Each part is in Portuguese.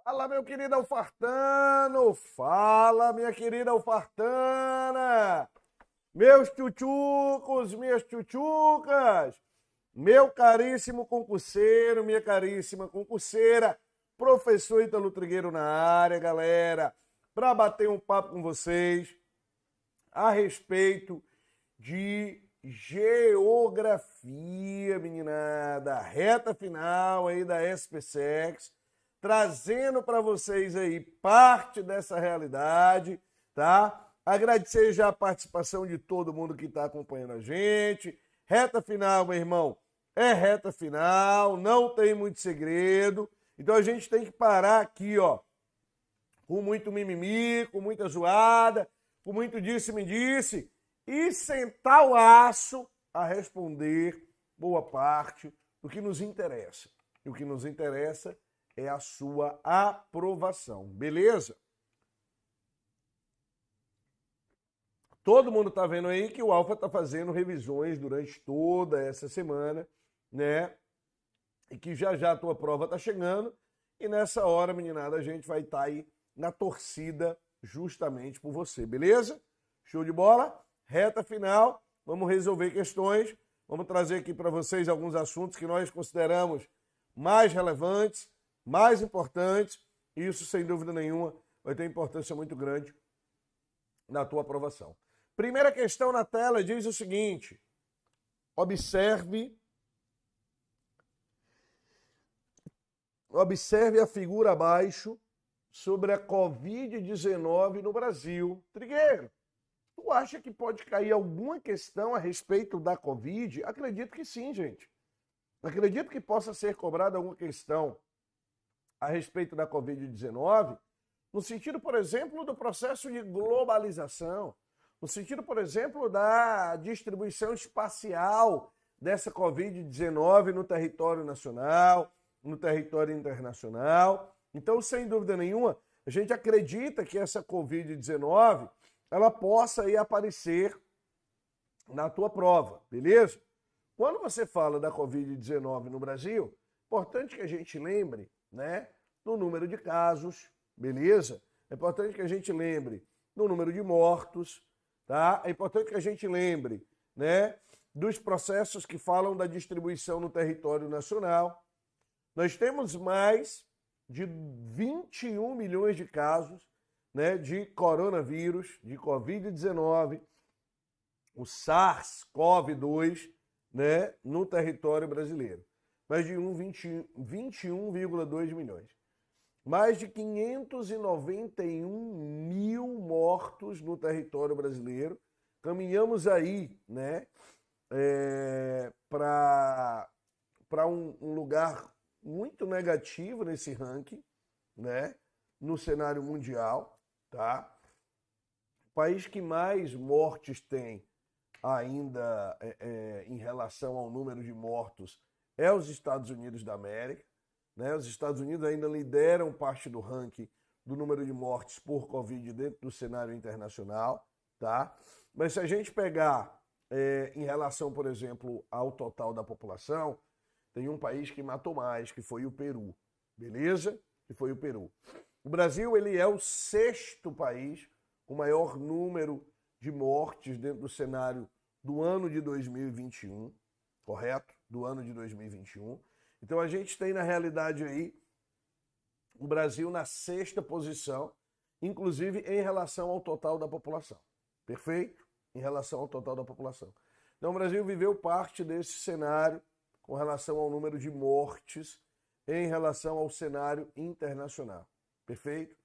Fala, meu querido Alfartano! Fala, minha querida Alfartana! Meus tchutchucos, minhas tchutchucas! Meu caríssimo concurseiro, minha caríssima concurseira, professor Ítalo Trigueiro na área, galera, para bater um papo com vocês a respeito de geografia, meninada, reta final aí da SPSEX, trazendo para vocês aí parte dessa realidade, tá? Agradecer já a participação de todo mundo que está acompanhando a gente. Reta final, meu irmão, é reta final, não tem muito segredo. Então a gente tem que parar aqui, ó, com muito mimimi, com muita zoada, com muito disse-me-disse, e sentar o aço a responder boa parte do que nos interessa. E o que nos interessa é a sua aprovação, beleza? Todo mundo está vendo aí que o Alfa está fazendo revisões durante toda essa semana, né? E que já já a tua prova está chegando. E nessa hora, meninada, a gente vai estar aí na torcida justamente por você, beleza? Show de bola? Reta final, vamos resolver questões. Vamos trazer aqui para vocês alguns assuntos que nós consideramos mais relevantes, mais importantes. E isso, sem dúvida nenhuma, vai ter importância muito grande na tua aprovação. Primeira questão na tela diz o seguinte: observe a figura abaixo sobre a Covid-19 no Brasil. Trigueiro, tu acha que pode cair alguma questão a respeito da Covid? Acredito que sim, gente. Acredito que possa ser cobrada alguma questão a respeito da Covid-19, no sentido, por exemplo, do processo de globalização, no sentido, por exemplo, da distribuição espacial dessa Covid-19 no território nacional, no território internacional. Então, sem dúvida nenhuma, a gente acredita que essa Covid-19 ela possa aí aparecer na tua prova, beleza? Quando você fala da Covid-19 no Brasil, importante que a gente lembre, né, do número de casos, beleza? É importante que a gente lembre do número de mortos, tá? É importante que a gente lembre, né, dos processos que falam da distribuição no território nacional. Nós temos mais de 21 milhões de casos, né, de coronavírus, de Covid-19, o SARS-CoV-2, né, no território brasileiro. Mais de 21,2 milhões. Mais de 591 mil mortos no território brasileiro. Caminhamos aí, né, para um lugar muito negativo nesse ranking, né, no cenário mundial, tá? O país que mais mortes tem ainda em relação ao número de mortos é os Estados Unidos da América, né? Os Estados Unidos ainda lideram parte do ranking do número de mortes por Covid dentro do cenário internacional, tá? Mas se a gente pegar em relação, por exemplo, ao total da população, tem um país que matou mais, que foi o Peru, beleza? Que foi o Peru. O Brasil, ele é o 6º país com maior número de mortes dentro do cenário do ano de 2021, correto? Do ano de 2021. Então a gente tem na realidade aí o Brasil na 6ª posição, inclusive em relação ao total da população. Perfeito? Em relação ao total da população. Então o Brasil viveu parte desse cenário com relação ao número de mortes em relação ao cenário internacional. Perfeito?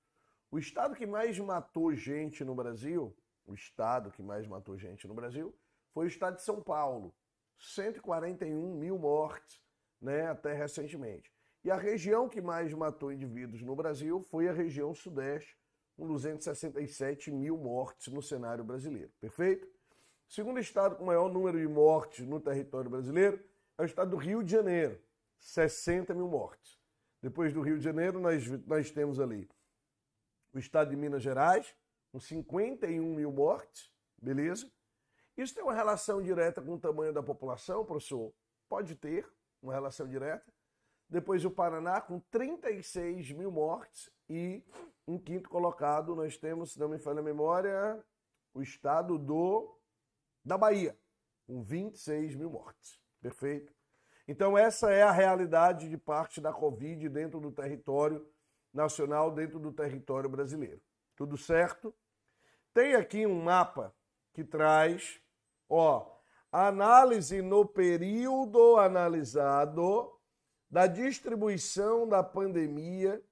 O estado que mais matou gente no Brasil, foi o estado de São Paulo. 141 mil mortes, né, até recentemente. E a região que mais matou indivíduos no Brasil foi a região sudeste, com 267 mil mortes no cenário brasileiro. Perfeito? O segundo estado com maior número de mortes no território brasileiro é o estado do Rio de Janeiro, 60 mil mortes. Depois do Rio de Janeiro, nós temos ali o estado de Minas Gerais, com 51 mil mortes, beleza? Isso tem uma relação direta com o tamanho da população, professor? Pode ter uma relação direta. Depois o Paraná com 36 mil mortes. E em quinto colocado nós temos, se não me falha a memória, o estado da Bahia, com 26 mil mortes. Perfeito? Então essa é a realidade de parte da Covid dentro do território nacional, dentro do território brasileiro. Tudo certo? Tem aqui um mapa que traz, análise no período analisado da distribuição da pandemia,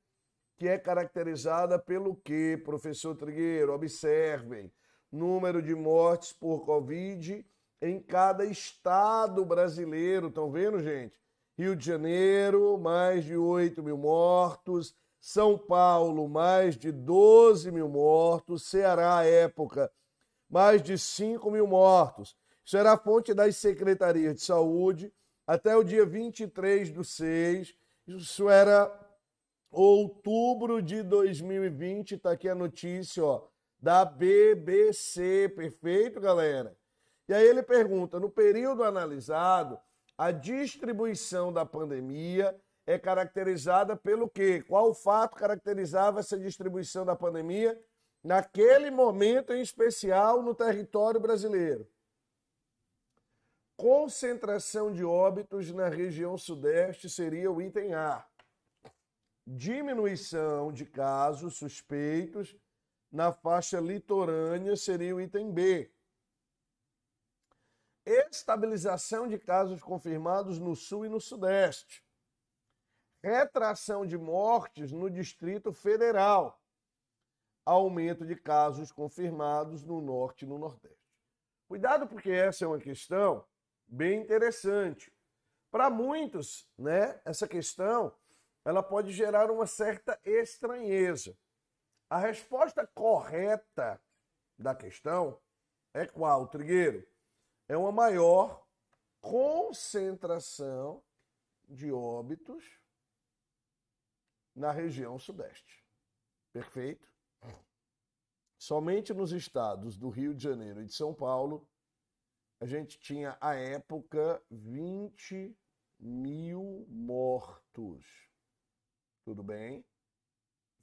que é caracterizada pelo quê, professor Trigueiro? Observem, número de mortes por Covid em cada estado brasileiro. Estão vendo, gente? Rio de Janeiro, mais de 8 mil mortos. São Paulo, mais de 12 mil mortos. Ceará, época, mais de 5 mil mortos. Isso era a fonte das secretarias de saúde até o dia 23/6. Isso era outubro de 2020. Está aqui a notícia, da BBC. Perfeito, galera? E aí ele pergunta, no período analisado, a distribuição da pandemia é caracterizada pelo quê? Qual fato caracterizava essa distribuição da pandemia naquele momento em especial no território brasileiro? Concentração de óbitos na região sudeste seria o item A. Diminuição de casos suspeitos na faixa litorânea seria o item B. Estabilização de casos confirmados no sul e no sudeste. Retração de mortes no Distrito Federal. Aumento de casos confirmados no norte e no nordeste. Cuidado, porque essa é uma questão bem interessante. Para muitos, essa questão ela pode gerar uma certa estranheza. A resposta correta da questão é qual, Trigueiro? É uma maior concentração de óbitos na região sudeste. Perfeito? Somente nos estados do Rio de Janeiro e de São Paulo, a gente tinha, à época, 20 mil mortos. Tudo bem?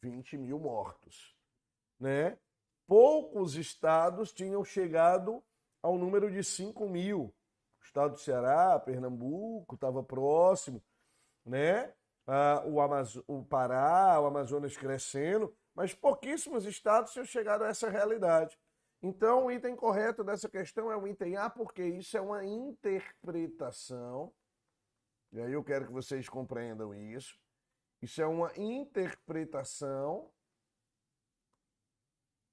20 mil mortos. Poucos estados tinham chegado ao número de 5 mil. O estado do Ceará, Pernambuco, estava próximo, o Pará, o Amazonas crescendo, mas pouquíssimos estados tinham chegado a essa realidade. Então, o item correto dessa questão é o item A, porque isso é uma interpretação, e aí eu quero que vocês compreendam isso. Isso é uma interpretação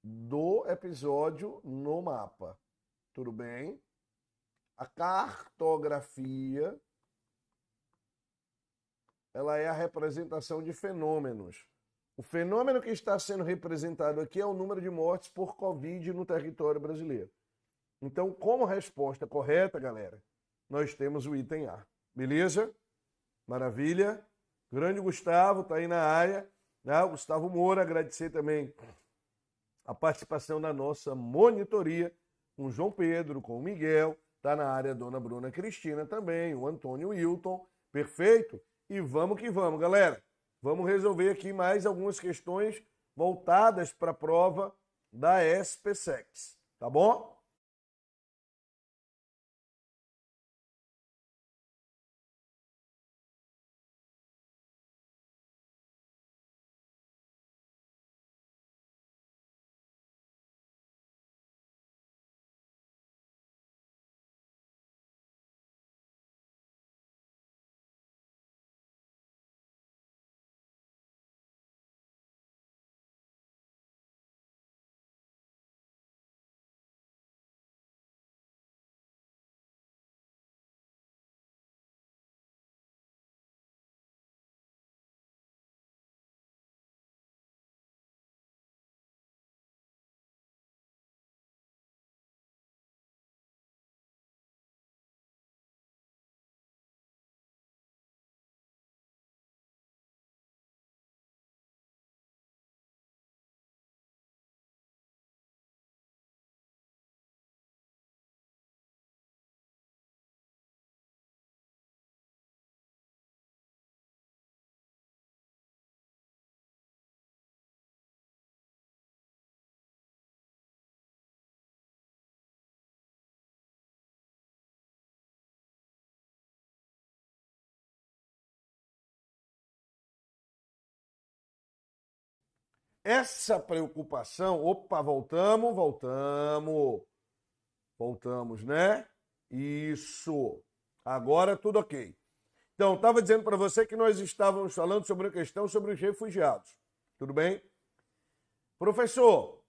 do episódio no mapa. Tudo bem? A cartografia, ela é a representação de fenômenos. O fenômeno que está sendo representado aqui é o número de mortes por Covid no território brasileiro. Então, como resposta correta, galera, nós temos o item A. Beleza? Maravilha? Grande Gustavo está aí na área. O Gustavo Moura, agradecer também a participação da nossa monitoria, com o João Pedro, com o Miguel, está na área a dona Bruna Cristina também, o Antônio Wilton, perfeito? E vamos que vamos, galera. Vamos resolver aqui mais algumas questões voltadas para a prova da SPSEX, tá bom? essa preocupação... Opa, voltamos, né? Isso. Agora tudo ok. Então, estava dizendo para você que nós estávamos falando sobre a questão sobre os refugiados. Tudo bem? Professor,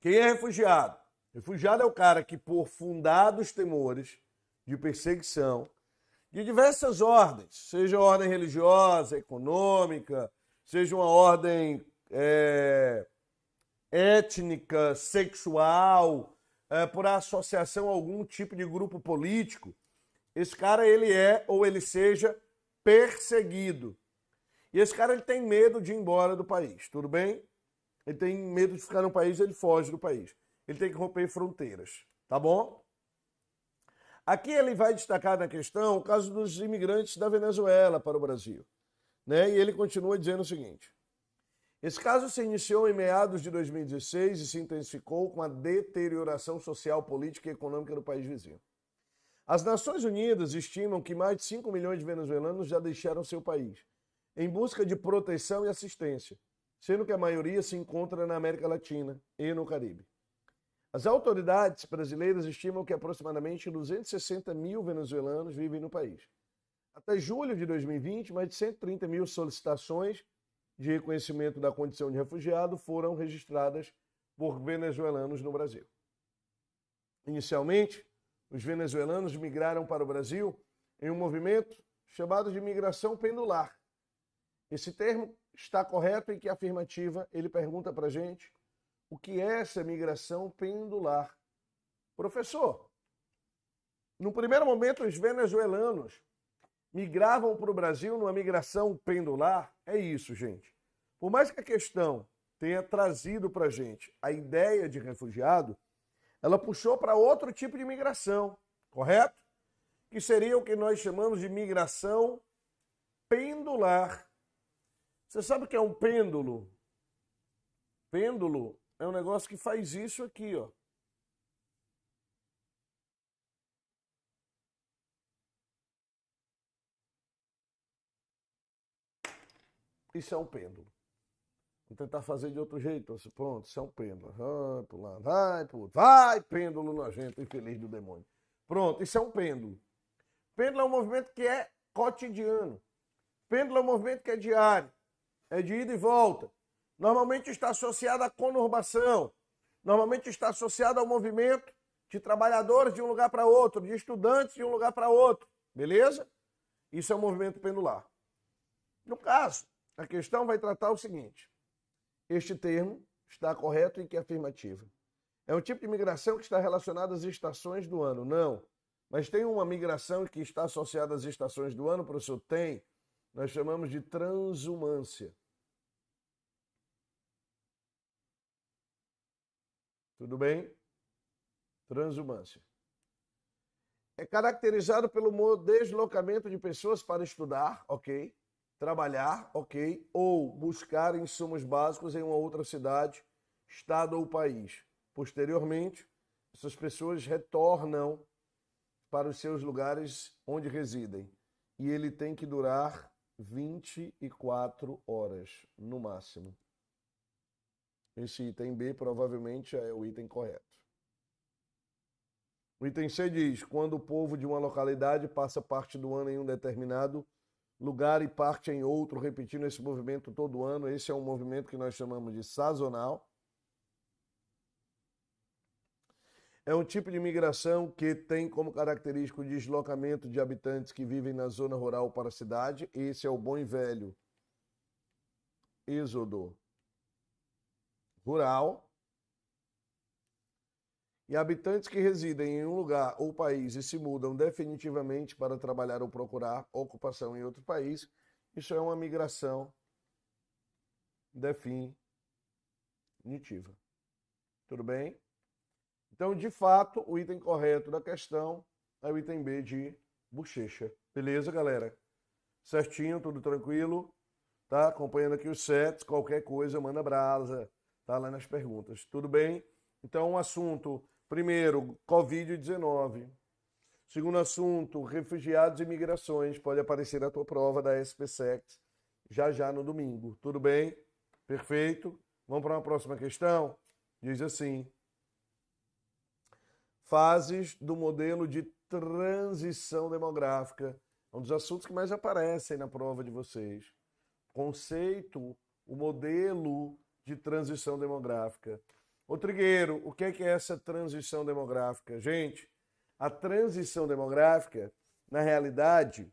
quem é refugiado? Refugiado é o cara que, por fundados temores de perseguição, de diversas ordens, seja ordem religiosa, econômica, seja uma ordem étnica, sexual, por associação a algum tipo de grupo político, esse cara ele é ou ele seja perseguido. E esse cara ele tem medo de ir embora do país, tudo bem? Ele tem medo de ficar no país, ele foge do país. Ele tem que romper fronteiras, tá bom? Aqui ele vai destacar na questão o caso dos imigrantes da Venezuela para o Brasil, né? E ele continua dizendo o seguinte: esse caso se iniciou em meados de 2016 e se intensificou com a deterioração social, política e econômica do país vizinho. As Nações Unidas estimam que mais de 5 milhões de venezuelanos já deixaram seu país, em busca de proteção e assistência, sendo que a maioria se encontra na América Latina e no Caribe. As autoridades brasileiras estimam que aproximadamente 260 mil venezuelanos vivem no país. Até julho de 2020, mais de 130 mil solicitações de reconhecimento da condição de refugiado foram registradas por venezuelanos no Brasil. Inicialmente, os venezuelanos migraram para o Brasil em um movimento chamado de migração pendular. Esse termo está correto em que a afirmativa ele pergunta para a gente o que é essa migração pendular. Professor, no primeiro momento os venezuelanos migravam para o Brasil numa migração pendular. É isso, gente. Por mais que a questão tenha trazido para a gente a ideia de refugiado, ela puxou para outro tipo de migração, correto? Que seria o que nós chamamos de migração pendular. Você sabe o que é um pêndulo? Pêndulo é um negócio que faz isso aqui, ó. Isso é um pêndulo. Vou tentar fazer de outro jeito. Assim, pronto, isso é um pêndulo. Vai pro lado, vai, pêndulo nojento, infeliz do demônio. Pronto, isso é um pêndulo. Pêndulo é um movimento que é cotidiano. Pêndulo é um movimento que é diário. É de ida e volta. Normalmente está associado à conurbação. Normalmente está associado ao movimento de trabalhadores de um lugar para outro, de estudantes de um lugar para outro. Beleza? Isso é um movimento pendular. No caso, a questão vai tratar o seguinte: este termo está correto em que é afirmativa. É um tipo de migração que está relacionado às estações do ano? Não. Mas tem uma migração que está associada às estações do ano, professor? Tem. Nós chamamos de transumância. Tudo bem? Transumância. É caracterizado pelo deslocamento de pessoas para estudar, ok? Trabalhar, ok? Ou buscar insumos básicos em uma outra cidade, estado ou país. Posteriormente, essas pessoas retornam para os seus lugares onde residem. E ele tem que durar 24 horas, no máximo. Esse item B provavelmente é o item correto. O item C diz: quando o povo de uma localidade passa parte do ano em um determinado lugar e parte em outro, repetindo esse movimento todo ano. Esse é um movimento que nós chamamos de sazonal. É um tipo de migração que tem como característica o deslocamento de habitantes que vivem na zona rural para a cidade. Esse é o bom e velho êxodo rural. E habitantes que residem em um lugar ou país e se mudam definitivamente para trabalhar ou procurar ocupação em outro país, isso é uma migração definitiva. Tudo bem? Então, de fato, o item correto da questão é o item B de bochecha. Beleza, galera? Certinho, tudo tranquilo? Tá? Acompanhando aqui os sets, qualquer coisa, manda brasa, tá lá nas perguntas. Tudo bem? Então, um assunto, primeiro, Covid-19. Segundo assunto, refugiados e migrações. Pode aparecer na tua prova da SPSEC já no domingo. Tudo bem? Perfeito? Vamos para uma próxima questão? Diz assim: fases do modelo de transição demográfica. É um dos assuntos que mais aparecem na prova de vocês. Conceito, o modelo de transição demográfica. Ô Trigueiro, o que é essa transição demográfica? Gente, a transição demográfica, na realidade,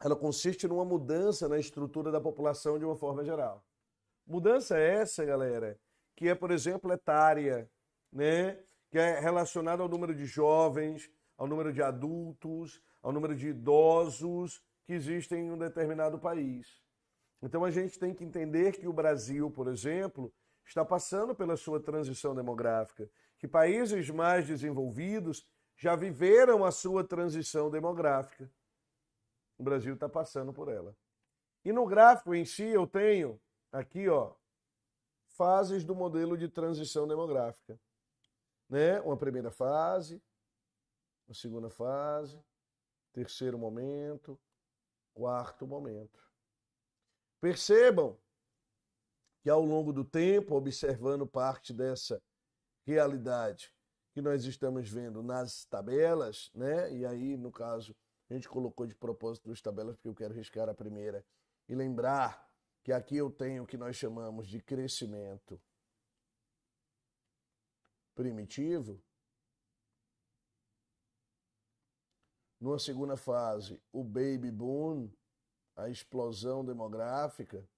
ela consiste numa mudança na estrutura da população de uma forma geral. Mudança essa, galera, que é, por exemplo, etária, né? Que é relacionada ao número de jovens, ao número de adultos, ao número de idosos que existem em um determinado país. Então a gente tem que entender que o Brasil, por exemplo, está passando pela sua transição demográfica, que países mais desenvolvidos já viveram a sua transição demográfica. O Brasil está passando por ela. E no gráfico em si eu tenho aqui, ó, fases do modelo de transição demográfica, né? Uma primeira fase, uma segunda fase, terceiro momento, quarto momento. Percebam que ao longo do tempo, observando parte dessa realidade que nós estamos vendo nas tabelas, né? E aí, no caso, a gente colocou de propósito duas tabelas porque eu quero riscar a primeira e lembrar que aqui eu tenho o que nós chamamos de crescimento primitivo. Numa segunda fase, o baby boom, a explosão demográfica.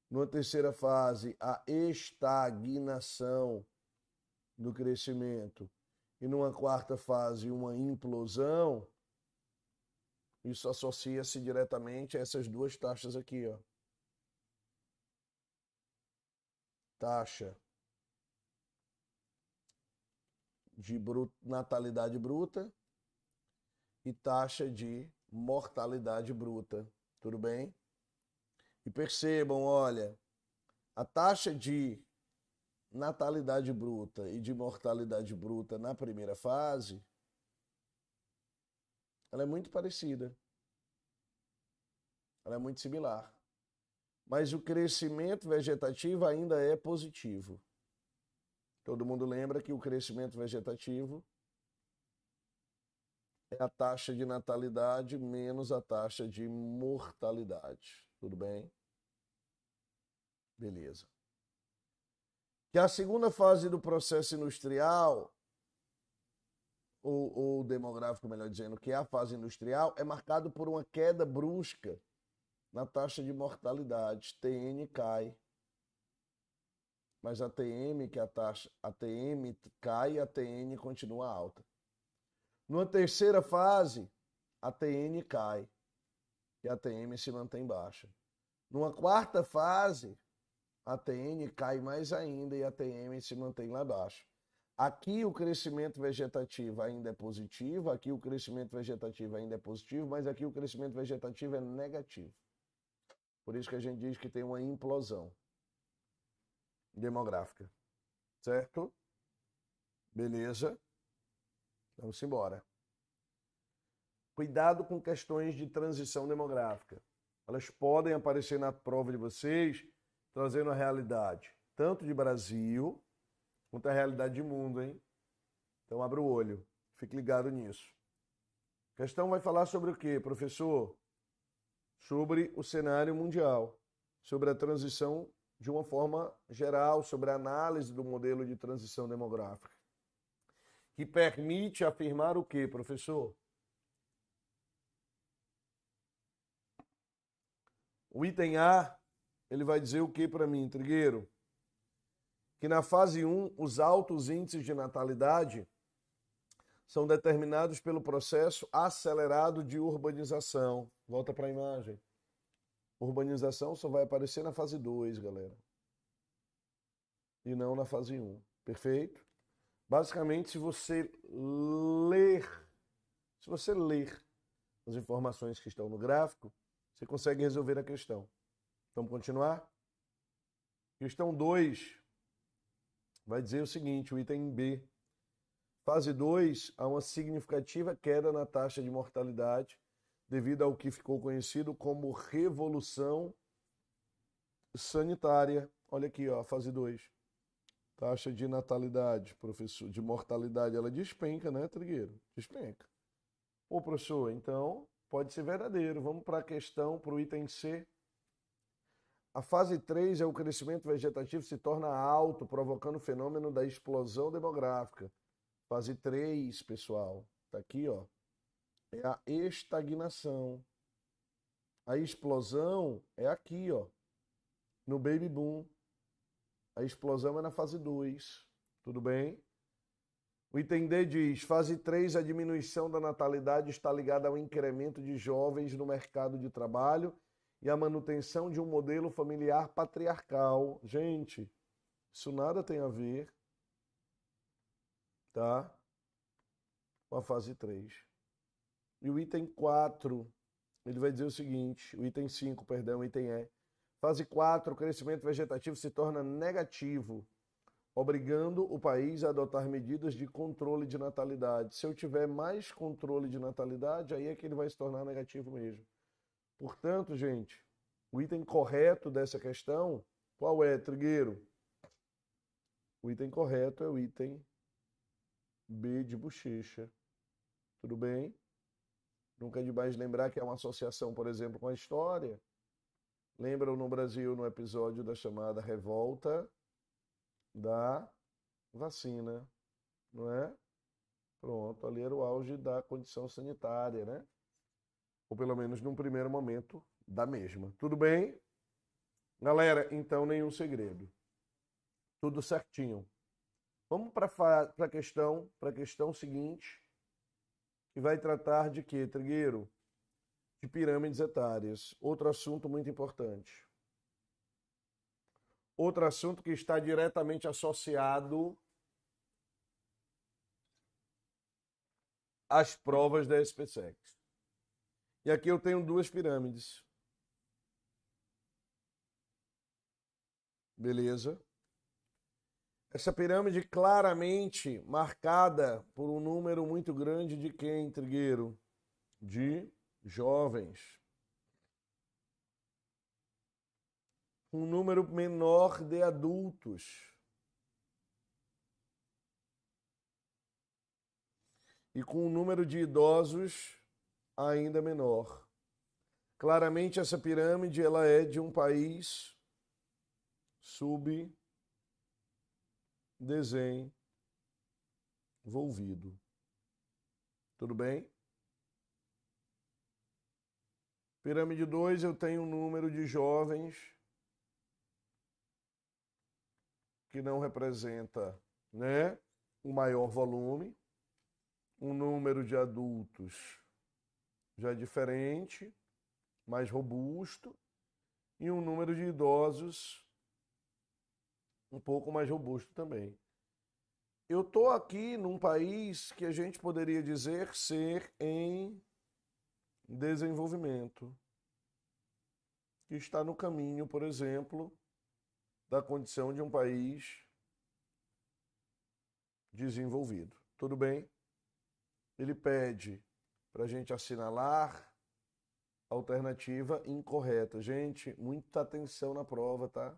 Numa terceira fase, a estagnação do crescimento. E numa quarta fase, uma implosão. Isso associa-se diretamente a essas duas taxas aqui, ó. Taxa de natalidade bruta e taxa de mortalidade bruta. Tudo bem? E percebam, olha, a taxa de natalidade bruta e de mortalidade bruta na primeira fase, ela é muito parecida. Ela é muito similar. Mas o crescimento vegetativo ainda é positivo. Todo mundo lembra que o crescimento vegetativo é a taxa de natalidade menos a taxa de mortalidade. Tudo bem? Beleza. Que a segunda fase do processo industrial, ou demográfico, melhor dizendo, que é a fase industrial, é marcado por uma queda brusca na taxa de mortalidade. TN cai. Mas a TM, que é a TM cai e a TN continua alta. Numa terceira fase, a TN cai e a TM se mantém baixa. Numa quarta fase, a TN cai mais ainda e a TM se mantém lá abaixo. Aqui o crescimento vegetativo ainda é positivo, aqui o crescimento vegetativo ainda é positivo, mas aqui o crescimento vegetativo é negativo. Por isso que a gente diz que tem uma implosão demográfica. Certo? Beleza? Vamos embora. Cuidado com questões de transição demográfica. Elas podem aparecer na prova de vocês, trazendo a realidade tanto de Brasil, quanto a realidade de mundo, hein? Então abra o olho, fique ligado nisso. A questão vai falar sobre o quê, professor? Sobre o cenário mundial, sobre a transição de uma forma geral, sobre a análise do modelo de transição demográfica. Que permite afirmar o quê, professor? O item A, ele vai dizer o que para mim, Trigueiro? Que na fase 1, os altos índices de natalidade são determinados pelo processo acelerado de urbanização. Volta para a imagem. Urbanização só vai aparecer na fase 2, galera. E não na fase 1. Perfeito? Basicamente, se você ler as informações que estão no gráfico, você consegue resolver a questão. Vamos continuar? Questão 2 vai dizer o seguinte, o item B. Fase 2, há uma significativa queda na taxa de mortalidade devido ao que ficou conhecido como revolução sanitária. Olha aqui, ó, fase 2. Taxa de natalidade, professor, de mortalidade, ela despenca, né, Trigueiro? Despenca. Ô, professor, então pode ser verdadeiro. Vamos para a questão, para o item C. A fase 3 é o crescimento vegetativo se torna alto, provocando o fenômeno da explosão demográfica. Fase 3, pessoal, tá aqui, ó, é a estagnação. A explosão é aqui, ó, no baby boom. A explosão é na fase 2. Tudo bem? O item D diz: fase 3, a diminuição da natalidade está ligada ao incremento de jovens no mercado de trabalho e à manutenção de um modelo familiar patriarcal. Gente, isso nada tem a ver, tá? Com a fase 3. E o item 4, ele vai dizer o seguinte, o item 5, perdão, o item E. Fase 4, o crescimento vegetativo se torna negativo, obrigando o país a adotar medidas de controle de natalidade. Se eu tiver mais controle de natalidade, aí é que ele vai se tornar negativo mesmo. Portanto, gente, o item correto dessa questão, qual é, Trigueiro? O item correto é o item B de bochecha. Tudo bem? Nunca é demais lembrar que é uma associação, por exemplo, com a história. Lembram no Brasil, no episódio da chamada revolta da vacina, não é? Pronto, ali era o auge da condição sanitária, né? Ou pelo menos num primeiro momento da mesma. Tudo bem? Galera, então nenhum segredo. Tudo certinho. Vamos para a questão seguinte, que vai tratar de quê, Trigueiro? De pirâmides etárias. Outro assunto muito importante. Outro assunto que está diretamente associado às provas da SPSEC. E aqui eu tenho duas pirâmides. Beleza? Essa pirâmide claramente marcada por um número muito grande de quem, Trigueiro? De jovens. Um número menor de adultos. E com um número de idosos ainda menor. Claramente essa pirâmide ela é de um país subdesenvolvido. Tudo bem? Pirâmide 2, eu tenho um número de jovens que não representa, né, o maior volume. Um número de adultos já diferente, mais robusto, e um número de idosos um pouco mais robusto também. Eu estou aqui num país que a gente poderia dizer ser em desenvolvimento, que está no caminho, por exemplo, da condição de um país desenvolvido. Tudo bem? Ele pede para a gente assinalar a alternativa incorreta. Gente, muita atenção na prova, tá?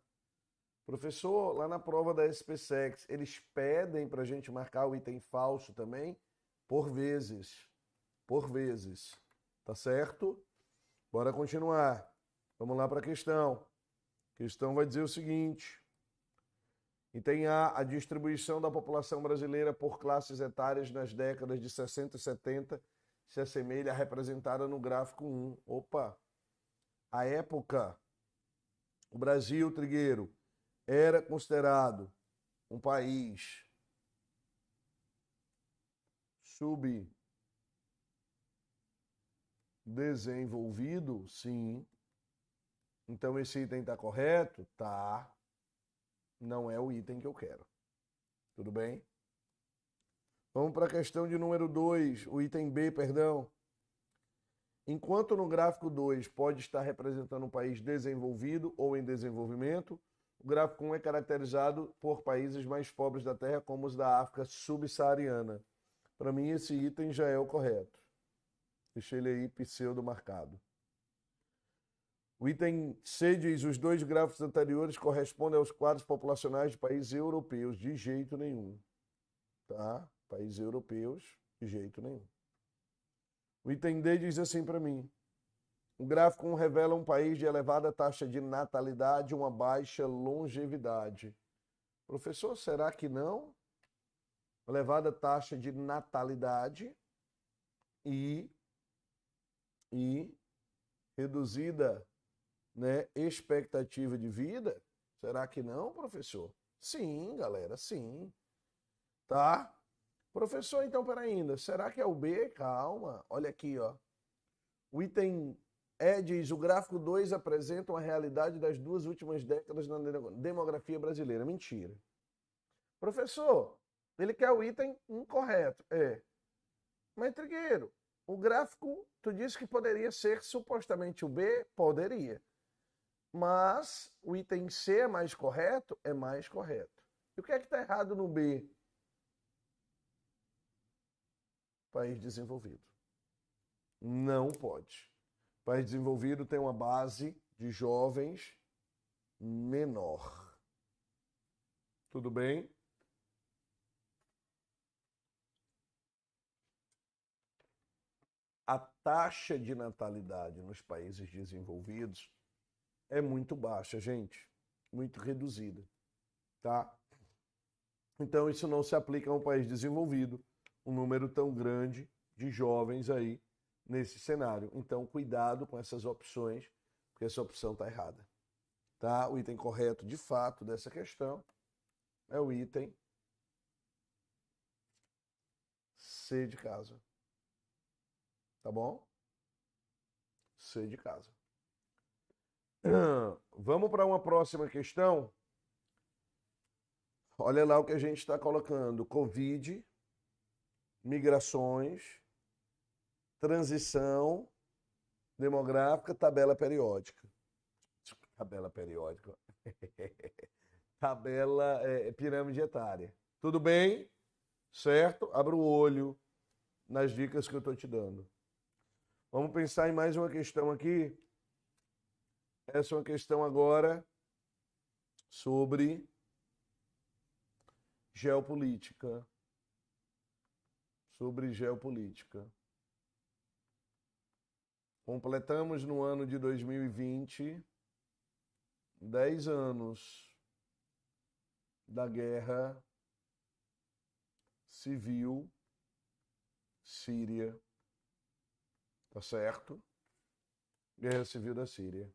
Professor, lá na prova da SPSEC, eles pedem para a gente marcar o item falso também? Por vezes. Por vezes. Tá certo? Bora continuar. Vamos lá para a questão. A questão vai dizer o seguinte. Item A, a distribuição da população brasileira por classes etárias nas décadas de 60 e 70 se assemelha à representada no gráfico 1. Opa! A época, o Brasil, Trigueiro, era considerado um país subdesenvolvido? Sim. Então esse item está correto? Tá. Não é o item que eu quero. Tudo bem? Vamos para a questão de número 2, o item B, perdão. Enquanto no gráfico 2 pode estar representando um país desenvolvido ou em desenvolvimento, o gráfico 1 é caracterizado por países mais pobres da Terra, como os da África subsaariana. Para mim, esse item já é o correto. Deixei ele aí pseudo marcado. O item C diz, os dois gráficos anteriores correspondem aos quadros populacionais de países europeus. De jeito nenhum. Tá? Países europeus, de jeito nenhum. O item D diz assim para mim. O gráfico revela um país de elevada taxa de natalidade e uma baixa longevidade. Professor, será que não? Elevada taxa de natalidade e reduzida, né, expectativa de vida? Será que não, professor? Sim, galera, sim. Tá? Professor, então, peraí ainda. Será que é o B? Calma. Olha aqui, ó. O item E diz, o gráfico 2 apresenta uma realidade das duas últimas décadas na demografia brasileira. Mentira. Professor, ele quer o item incorreto. É. Mas, Trigueiro, o gráfico, tu disse que poderia ser supostamente o B? Poderia. Mas o item C é mais correto? É mais correto. E o que é que está errado no B? País desenvolvido. Não pode. País desenvolvido tem uma base de jovens menor. Tudo bem? A taxa de natalidade nos países desenvolvidos é muito baixa, gente. Muito reduzida. Tá? Então, isso não se aplica a um país desenvolvido. Um número tão grande de jovens aí nesse cenário. Então, cuidado com essas opções, porque essa opção está errada. Tá? O item correto, de fato, dessa questão é o item C de casa. Tá bom? C de casa. Vamos para uma próxima questão. Olha lá o que a gente está colocando. Covid, migrações, transição demográfica, tabela periódica. Tabela periódica. Tabela pirâmide etária. Tudo bem? Certo? Abra o olho nas dicas que eu estou te dando. Vamos pensar em mais uma questão aqui. Essa é uma questão agora sobre geopolítica. Sobre geopolítica. Completamos no ano de 2020 10 anos da Guerra Civil Síria. Tá certo? Guerra Civil da Síria.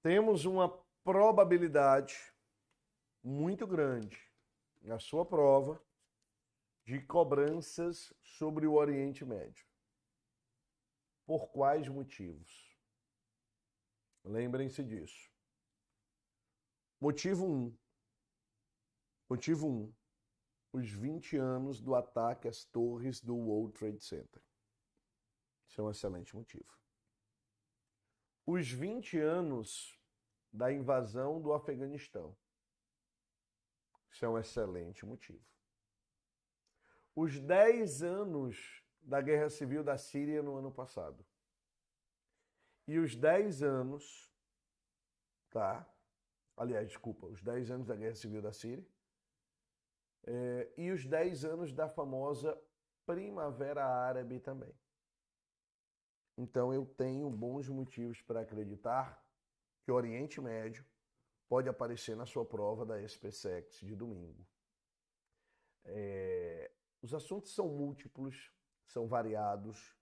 Temos uma probabilidade muito grande na sua prova de cobranças sobre o Oriente Médio. Por quais motivos? Lembrem-se disso. Motivo 1. Motivo 1. Os 20 anos do ataque às torres do World Trade Center. Isso é um excelente motivo. Os 20 anos da invasão do Afeganistão. Isso é um excelente motivo. Os 10 anos da Guerra Civil da Síria no ano passado. E os 10 anos, tá? Aliás, desculpa, os 10 anos da Guerra Civil da Síria. E os 10 anos da famosa Primavera Árabe também. Então eu tenho bons motivos para acreditar que o Oriente Médio pode aparecer na sua prova da SPSEX de domingo. Os assuntos são múltiplos, são variados.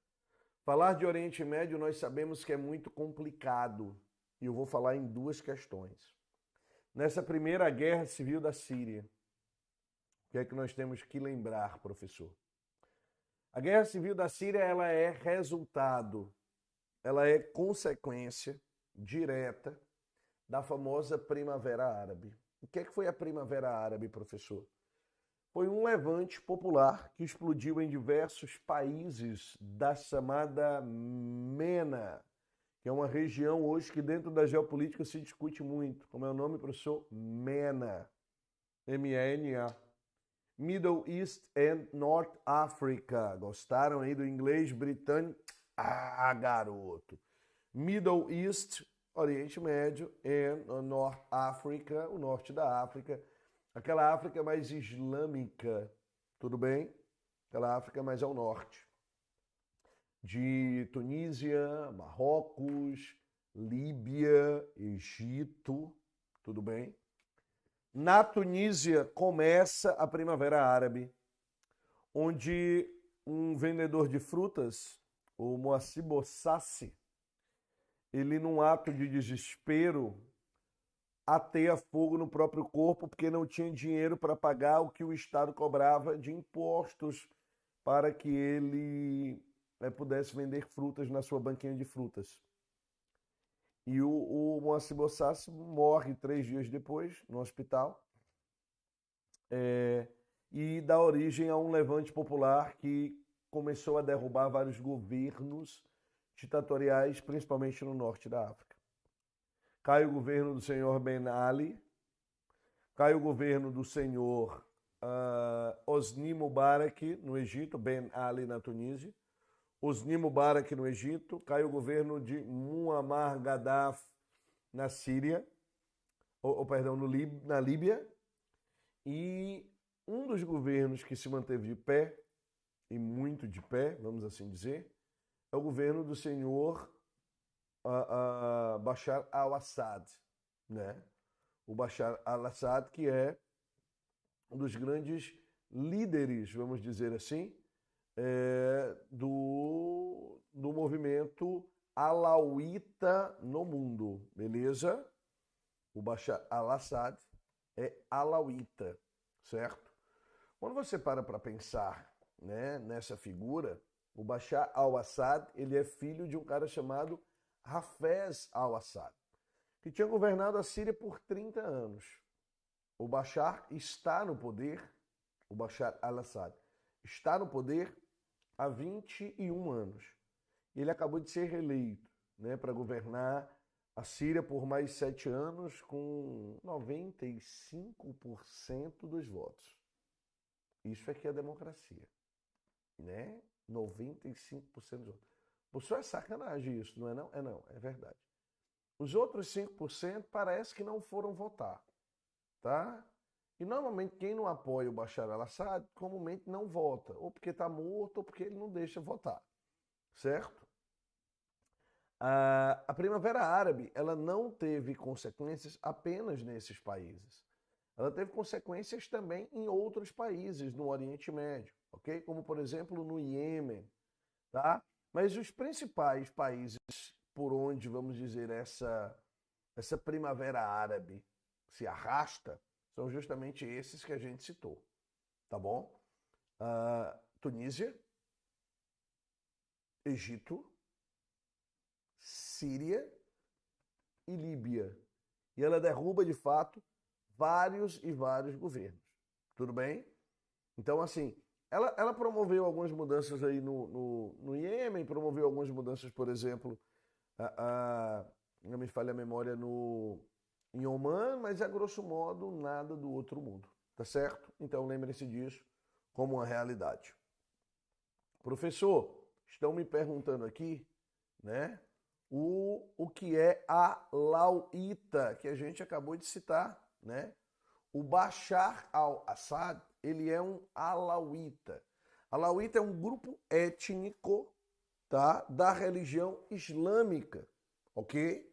Falar de Oriente Médio nós sabemos que é muito complicado e eu vou falar em duas questões. Nessa primeira guerra civil da Síria, o que é que nós temos que lembrar, professor? A guerra civil da Síria ela é resultado, ela é consequência direta da famosa Primavera Árabe. O que é que foi a Primavera Árabe, professor? Foi um levante popular que explodiu em diversos países da chamada MENA, que é uma região hoje que dentro da geopolítica se discute muito. Como é o nome, professor? MENA. M-E-N-A. Middle East and North Africa. Gostaram aí do inglês britânico? Ah, garoto! Middle East, Oriente Médio, e North Africa, o norte da África, aquela África mais islâmica, tudo bem? Aquela África mais ao norte. De Tunísia, Marrocos, Líbia, Egito, tudo bem? Na Tunísia começa a Primavera Árabe, onde um vendedor de frutas, o Moacir Bossassi, ele num ato de desespero ateia fogo no próprio corpo porque não tinha dinheiro para pagar o que o Estado cobrava de impostos para que ele pudesse vender frutas na sua banquinha de frutas. E o Moacir Bossassi morre 3 dias depois, no hospital, e dá origem a um levante popular que começou a derrubar vários governos ditatoriais, principalmente no norte da África. Cai o governo do senhor Ben Ali, cai o governo do senhor Hosni Mubarak no Egito, Ben Ali na Tunísia, Hosni Mubarak no Egito, cai o governo de Muammar Gaddafi na Síria, na Líbia, e um dos governos que se manteve de pé, e muito de pé, vamos assim dizer, é o governo do senhor Bashar al-Assad, né? O Bashar al-Assad, que é um dos grandes líderes, vamos dizer assim, do movimento alauíta no mundo, beleza? O Bashar al-Assad é alauíta, certo? Quando você para pensar, né, nessa figura, o Bashar al-Assad, ele é filho de um cara chamado Hafez al-Assad, que tinha governado a Síria por 30 anos. O Bashar está no poder, o Bashar al-Assad está no poder há 21 anos. Ele acabou de ser reeleito, né, para governar a Síria por mais 7 anos com 95% dos votos. Isso é que é democracia, né? 95% dos votos. Por só é sacanagem isso, não é não? É não, é verdade. Os outros 5% parece que não foram votar, tá? E normalmente quem não apoia o Bashar al-Assad comumente não vota, ou porque está morto ou porque ele não deixa votar, certo? A Primavera Árabe, ela não teve consequências apenas nesses países. Ela teve consequências também em outros países no Oriente Médio, ok? Como, por exemplo, no Iêmen, tá? Mas os principais países por onde, vamos dizer, essa Primavera Árabe se arrasta são justamente esses que a gente citou, tá bom? Tunísia, Egito, Síria e Líbia. E ela derruba, de fato, vários e vários governos. Tudo bem? Então, assim, ela promoveu algumas mudanças aí no Iêmen, promoveu algumas mudanças, por exemplo, não me falha a memória, em Oman, mas a grosso modo nada do outro mundo. Tá certo? Então lembrem-se disso como uma realidade. Professor, estão me perguntando aqui, né? O que é a alauíta, que a gente acabou de citar, né? O Bashar al-Assad, ele é um alauíta. Alauíta é um grupo étnico, tá, da religião islâmica, ok?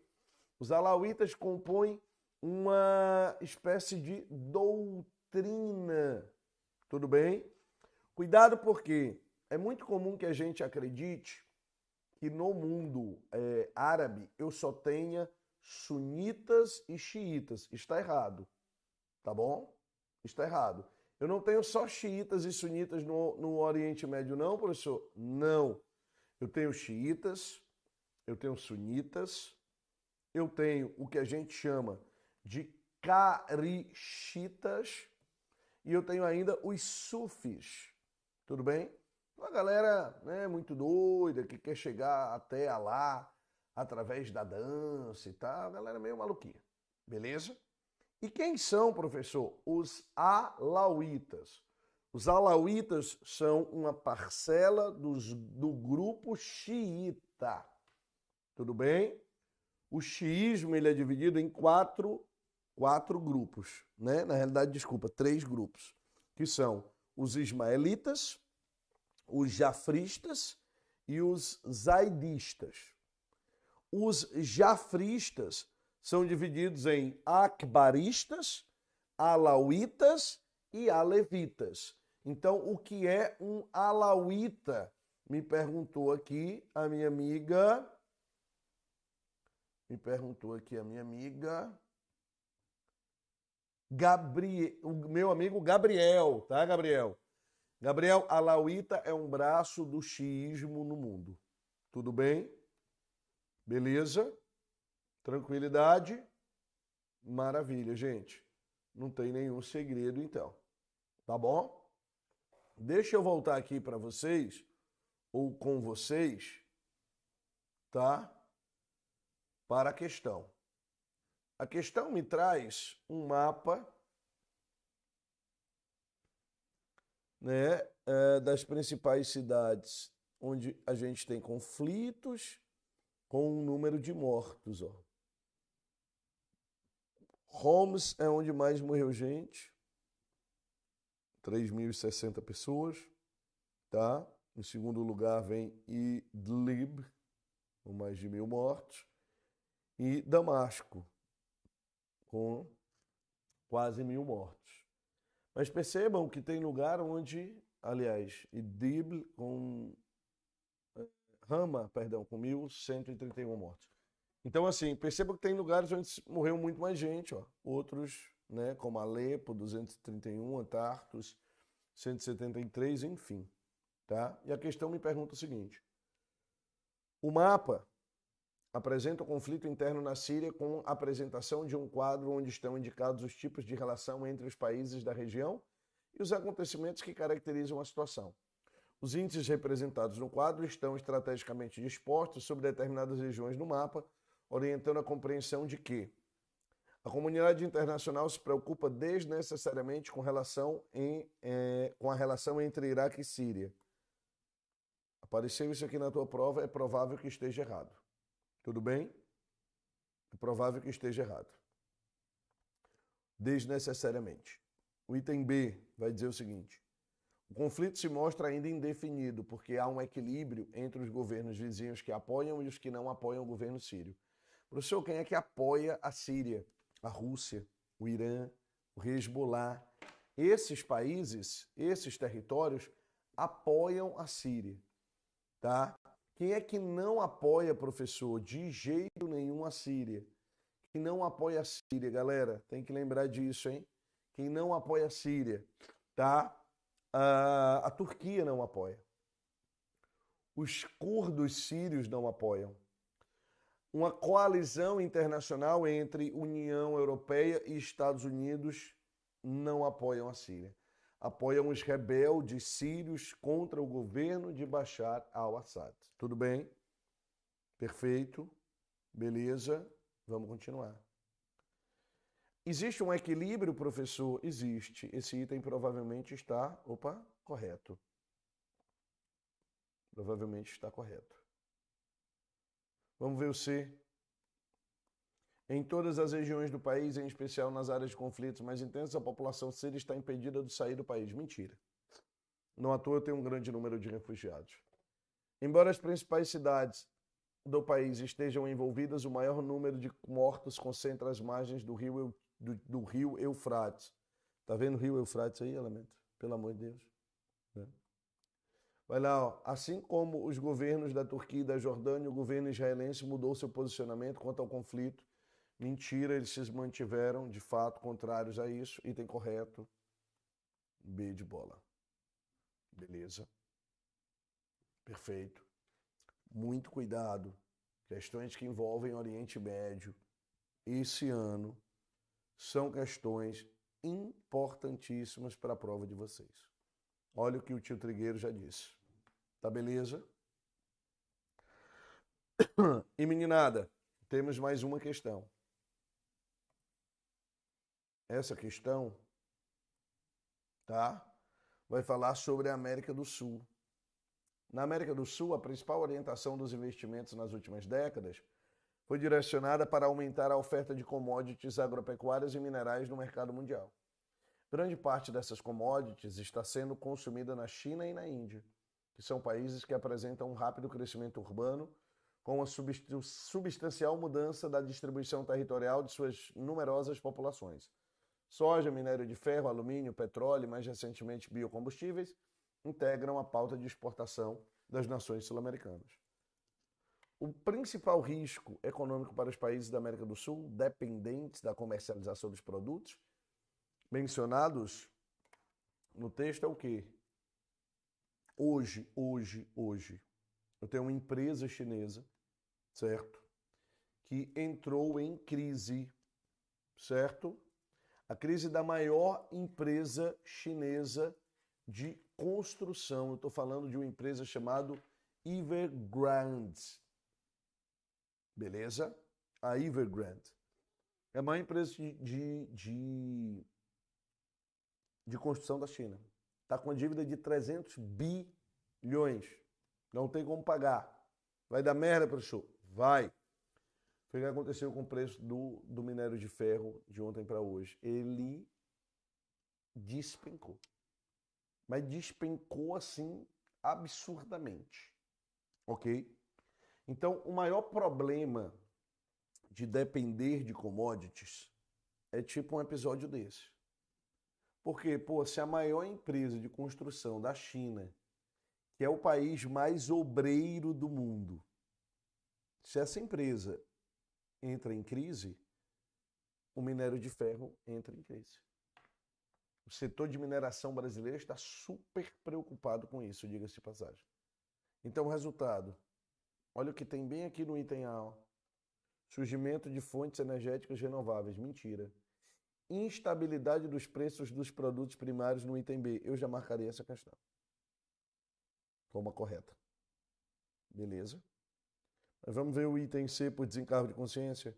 Os alauítas compõem uma espécie de doutrina, tudo bem? Cuidado porque é muito comum que a gente acredite que no mundo árabe eu só tenha sunitas e xiitas. Está errado, tá bom? Está errado. Eu não tenho só xiitas e sunitas no Oriente Médio, não, professor? Não. Eu tenho xiitas, eu tenho sunitas, eu tenho o que a gente chama de carixitas e eu tenho ainda os sufis, tudo bem? Uma galera, né, muito doida, que quer chegar até lá através da dança e tal, a galera meio maluquinha, beleza? E quem são, professor? Os alauítas. Os alauítas são uma parcela do grupo xiita, Tudo bem? O xiismo ele é dividido em quatro grupos, né? Na realidade, desculpa, 3 grupos, que são os ismaelitas, os jafristas e os zaidistas. Os jafristas são divididos em akbaristas, alauítas e alevitas. Então, o que é um alauíta? Me perguntou aqui a minha amiga. O meu amigo Gabriel, tá, Gabriel? Gabriel, alauíta é um braço do xiismo no mundo. Tudo bem? Beleza? Tranquilidade? Maravilha, gente. Não tem nenhum segredo, então. Tá bom? Deixa eu voltar aqui para vocês, ou com vocês, tá? Para a questão. A questão me traz um mapa, né, das principais cidades onde a gente tem conflitos com um número de mortos, ó. Homs é onde mais morreu gente, 3.060 pessoas, tá? Em segundo lugar vem Idlib, com mais de 1.000 mortos, e Damasco, com quase 1.000 mortos. Mas percebam que tem lugar onde, aliás, Idlib com Rama, perdão, com 1.131 mortos. Então, assim, perceba que tem lugares onde morreu muito mais gente, ó. Outros, né, como Alepo, 231, Tartus, 173, enfim, tá? E a questão me pergunta o seguinte: o mapa apresenta o conflito interno na Síria com a apresentação de um quadro onde estão indicados os tipos de relação entre os países da região e os acontecimentos que caracterizam a situação. Os índices representados no quadro estão estrategicamente dispostos sobre determinadas regiões no mapa, orientando a compreensão de que a comunidade internacional se preocupa desnecessariamente com a relação entre Iraque e Síria. Apareceu isso aqui na tua prova, é provável que esteja errado. Tudo bem? É provável que esteja errado. Desnecessariamente. O item B vai dizer o seguinte: o conflito se mostra ainda indefinido, porque há um equilíbrio entre os governos vizinhos que apoiam e os que não apoiam o governo sírio. Professor, quem é que apoia a Síria? A Rússia, o Irã, o Hezbollah. Esses países, esses territórios, apoiam a Síria, tá? Quem é que não apoia, professor? De jeito nenhum a Síria. Quem não apoia a Síria, galera, tem que lembrar disso, hein? Quem não apoia a Síria, tá? A Turquia não apoia. Os curdos sírios não apoiam. Uma coalizão internacional entre União Europeia e Estados Unidos não apoiam a Síria. Apoiam os rebeldes sírios contra o governo de Bashar al-Assad. Tudo bem? Perfeito. Beleza. Vamos continuar. Existe um equilíbrio, professor? Existe. Esse item provavelmente está, correto. Provavelmente está correto. Vamos ver o C. Em todas as regiões do país, em especial nas áreas de conflitos mais intensos, a população síria está impedida de sair do país. Mentira. Não à toa tem um grande número de refugiados. Embora as principais cidades do país estejam envolvidas, o maior número de mortos concentra as margens do rio Eufrates. Tá vendo o rio Eufrates aí, Elemento? Pelo amor de Deus. Vai lá, ó. Assim como os governos da Turquia e da Jordânia, o governo israelense mudou seu posicionamento quanto ao conflito. Mentira, eles se mantiveram, de fato, contrários a isso. Item correto. B de bola. Beleza. Perfeito. Muito cuidado. Questões que envolvem Oriente Médio esse ano são questões importantíssimas para a prova de vocês. Olha o que o tio Trigueiro já disse. Tá beleza? E meninada, temos mais uma questão. Essa questão, tá? Vai falar sobre a América do Sul. Na América do Sul, a principal orientação dos investimentos nas últimas décadas foi direcionada para aumentar a oferta de commodities agropecuárias e minerais no mercado mundial. Grande parte dessas commodities está sendo consumida na China e na Índia, que são países que apresentam um rápido crescimento urbano, com uma substancial mudança da distribuição territorial de suas numerosas populações. Soja, minério de ferro, alumínio, petróleo e, mais recentemente, biocombustíveis integram a pauta de exportação das nações sul-americanas. O principal risco econômico para os países da América do Sul, dependentes da comercialização dos produtos mencionados no texto, é o quê? Hoje, eu tenho uma empresa chinesa, certo? Que entrou em crise, certo? A crise da maior empresa chinesa de construção. Eu estou falando de uma empresa chamada Evergrande. Beleza? A Evergrande. É a maior empresa de construção da China. Está com uma dívida de 300 bilhões. Não tem como pagar. Vai dar merda para o show? Vai. Foi o que aconteceu com o preço do minério de ferro de ontem para hoje. Ele despencou. Mas despencou assim absurdamente. Ok? Então, o maior problema de depender de commodities é tipo um episódio desse. Porque, se a maior empresa de construção da China, que é o país mais obreiro do mundo, se essa empresa entra em crise, o minério de ferro entra em crise. O setor de mineração brasileiro está super preocupado com isso, diga-se de passagem. Então, o resultado, olha o que tem bem aqui no item A, ó. Surgimento de fontes energéticas renováveis. Mentira. Instabilidade dos preços dos produtos primários no item B. Eu já marcaria essa questão como a correta. Beleza? Mas vamos ver o item C por desencargo de consciência.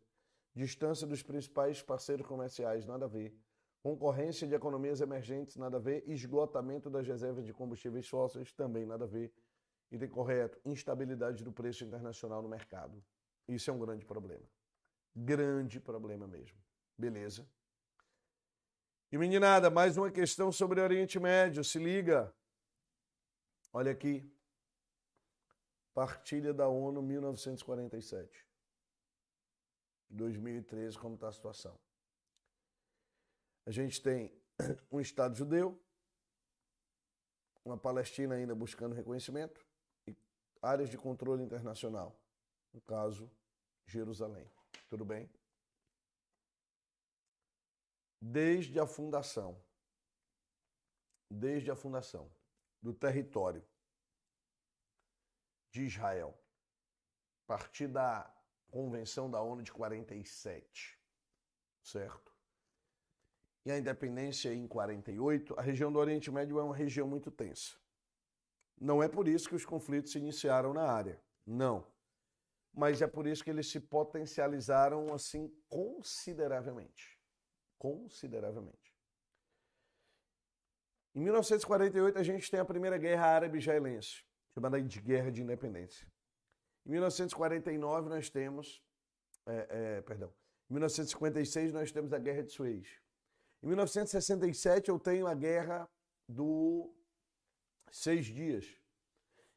Distância dos principais parceiros comerciais, nada a ver. Concorrência de economias emergentes, nada a ver. Esgotamento das reservas de combustíveis fósseis, também nada a ver. Item correto, instabilidade do preço internacional no mercado. Isso é um grande problema. Grande problema mesmo. Beleza? E meninada, mais uma questão sobre o Oriente Médio. Se liga. Olha aqui. Partilha da ONU 1947. 2013, como está a situação. A gente tem um Estado judeu, uma Palestina ainda buscando reconhecimento e áreas de controle internacional. No caso, Jerusalém. Tudo bem? Desde a fundação do território de Israel, a partir da Convenção da ONU de 47, certo? E a independência em 48, a região do Oriente Médio é uma região muito tensa. Não é por isso que os conflitos se iniciaram na área, não. Mas é por isso que eles se potencializaram assim consideravelmente. Consideravelmente. Em 1948, a gente tem a Primeira Guerra Árabe-Israelense, chamada de Guerra de Independência. Em 1949, nós temos... Em 1956, nós temos a Guerra de Suez. Em 1967, eu tenho a Guerra do 6 Dias.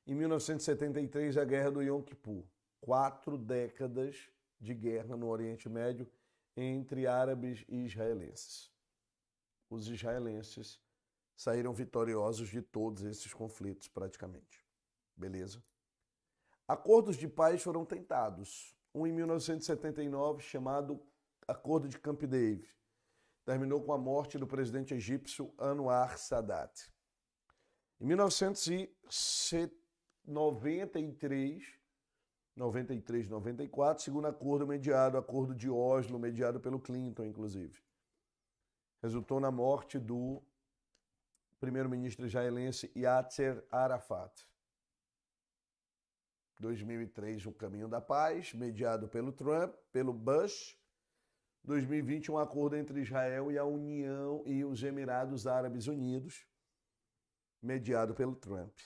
Em 1973, a Guerra do Yom Kippur. 4 décadas de guerra no Oriente Médio entre árabes e israelenses. Os israelenses saíram vitoriosos de todos esses conflitos, praticamente. Beleza? Acordos de paz foram tentados. Um em 1979, chamado Acordo de Camp David. Terminou com a morte do presidente egípcio Anwar Sadat. Em 1993, segundo acordo de Oslo, mediado pelo Clinton, inclusive. Resultou na morte do primeiro-ministro israelense Yasser Arafat. 2003, o Caminho da Paz, mediado pelo Trump, pelo Bush. 2020, um acordo entre Israel e a União e os Emirados Árabes Unidos, mediado pelo Trump.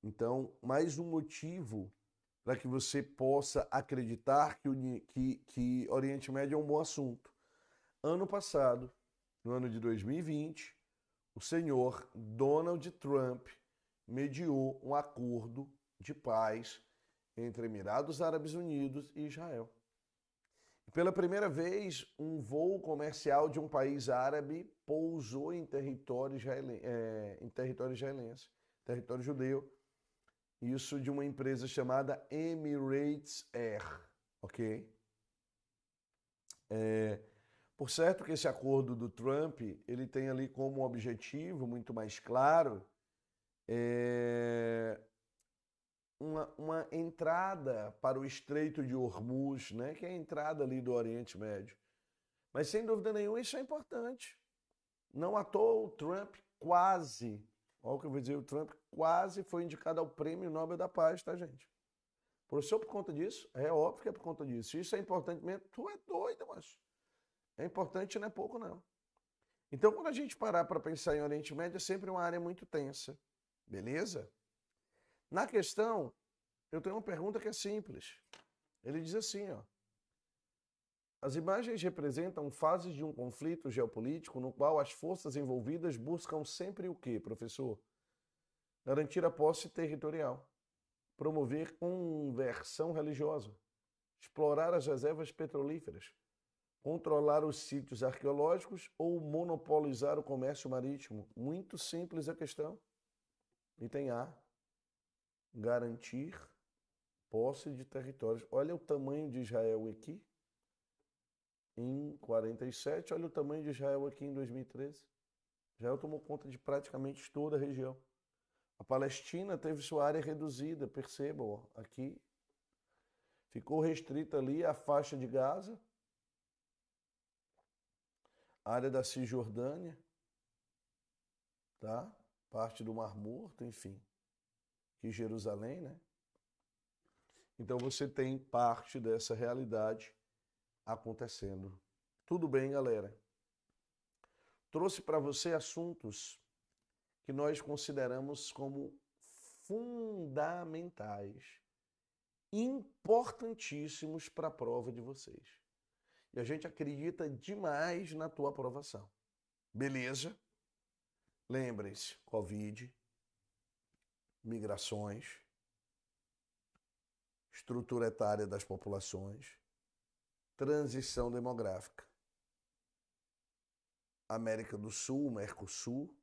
Então, mais um motivo para que você possa acreditar que Oriente Médio é um bom assunto. Ano passado, no ano de 2020, o senhor Donald Trump mediou um acordo de paz entre Emirados Árabes Unidos e Israel. Pela primeira vez, um voo comercial de um país árabe pousou em território israelense, território judeu. Isso de uma empresa chamada Emirates Air, ok? Por certo que esse acordo do Trump, ele tem ali como objetivo muito mais claro uma entrada para o Estreito de Hormuz, né? Que é a entrada ali do Oriente Médio. Mas sem dúvida nenhuma isso é importante. Não à toa o Trump quase, olha o que eu vou dizer, o Trump quase foi indicado ao Prêmio Nobel da Paz, tá, gente? Professor, por conta disso? É óbvio que é por conta disso. Isso é importante mesmo. Tu é doido, mas é importante, não é pouco, não. Então, quando a gente parar para pensar em Oriente Médio, é sempre uma área muito tensa. Beleza? Na questão, eu tenho uma pergunta que é simples. Ele diz assim, ó. As imagens representam fases de um conflito geopolítico no qual as forças envolvidas buscam sempre o quê, professor? Garantir a posse territorial, promover conversão religiosa, explorar as reservas petrolíferas, controlar os sítios arqueológicos ou monopolizar o comércio marítimo? Muito simples a questão. Item A, garantir posse de territórios. Olha o tamanho de Israel aqui em 47, olha o tamanho de Israel aqui em 2013. Israel tomou conta de praticamente toda a região. A Palestina teve sua área reduzida, percebam, ó, aqui. Ficou restrita ali a faixa de Gaza, a área da Cisjordânia, tá? Parte do Mar Morto, enfim. Aqui Jerusalém, né? Então você tem parte dessa realidade acontecendo. Tudo bem, galera? Trouxe para você assuntos que nós consideramos como fundamentais, importantíssimos para a prova de vocês. E a gente acredita demais na tua aprovação. Beleza? Lembrem-se, Covid, migrações, estrutura etária das populações, transição demográfica. América do Sul, Mercosul,